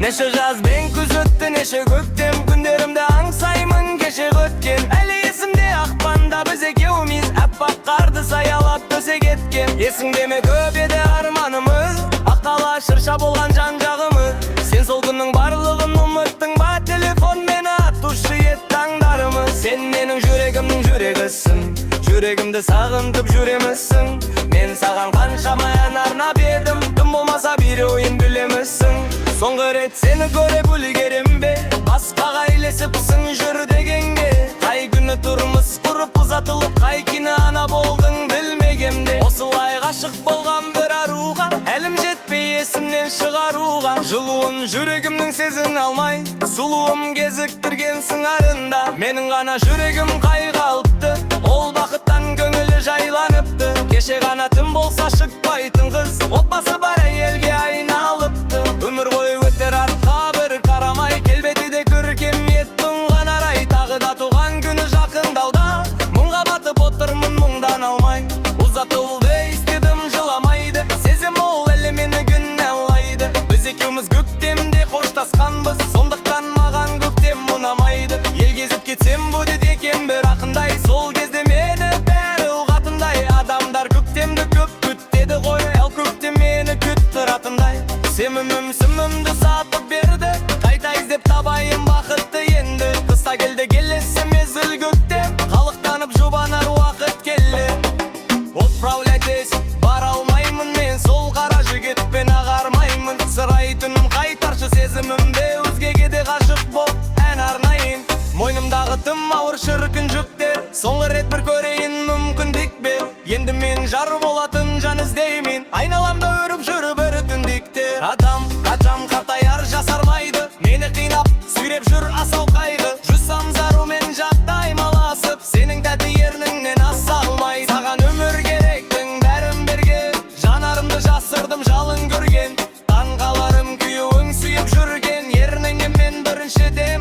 Neşe jaz ben күз өтті, неше көктем күндерімді аңсаймын кешегі өткен. Әлі есімде ақпанда біз екеуміз аппақ қарды саялап төсек еткен. Есіңде ме көп еді арманымыз, ақтала шырша болған жан-жағымыз. Сен сол күннің барлығын ұмыттың ба, телефонмен атушы ет таңдарымыз. Сен менің жүрегімнің жүрегісің, жүрегімді сағынтып жүремісің. Мен саған қаншама ән арнап едім, тым болмаса бір ойын білемісің. Соңғы рет сені көріп үлгерем бе, басқаға үйлесіпсің жүр дегенге. Қай күні тұрмыс құрып ұзатылып, қай күні ана болдың білмегемде. Осылай ғашық болған бір аруға, әлім жетпей есімнен шығаруға. Жылуын жүрегімнің сезін алмай, сұлуым кезіктірген сыңарында. Менің ғана жүрегім қайғы алыпты, ол бақыттан көңілі жайланыпты. Кеше ғана түн болса шықпайтын қыз, отбасы бар әйелге айналыпты. Өмір бойы өтер артқа бір қарамай, келбеті де көркем еттің ғана рай. Тағы да туған күні жақындауда, мұңға батып отырмын мұңдан алмай. Ұзатылды істедім жыламайды, сезім ол әлі мені күнәлайды. Біз екеуміз көктемде қоштасқанбыз, сондықтан маған көктем ұнамайды. Ел кезіп кетсем будет екен бір ақындай, сол кезде мені бәрі ұғатындай. Адамдар көктемді көп күттеді ғой, ал көктем мені күттіратындай. Семімім сімімді сатып берді, қайта іздеп табайын бақытты енді. Қыста келді келесі мезгіл көктем, қалықтанып жұбанар уақыт келді. Отправляйтесь, бара алмаймын мен сол қара жігітпен ағармаймын. Сырайтыным қайтаршы сезімімде, өзгеге де ғашық боп ән арнайын. Мойнымдағы тым ауыр шіркін жүктер, соңғы рет бір көрейін мүмкіндік бер. Енді мен жар болатын жан іздеймін, айналамда өріп жүр бір түндіктер. Адам қачам қартаяр жасармайды, мені қинап сүйреп жүр асау қайғы. Жүзсам зарумен жаттайым аласып, сенің тәті ерніңнен аса алмайды. Саған өмір керектің бәрін берген, жанарымды жасырдым жалын көрген. Таңғаларым күйеуің сүйіп жүрген, ерніңе мен біріншіден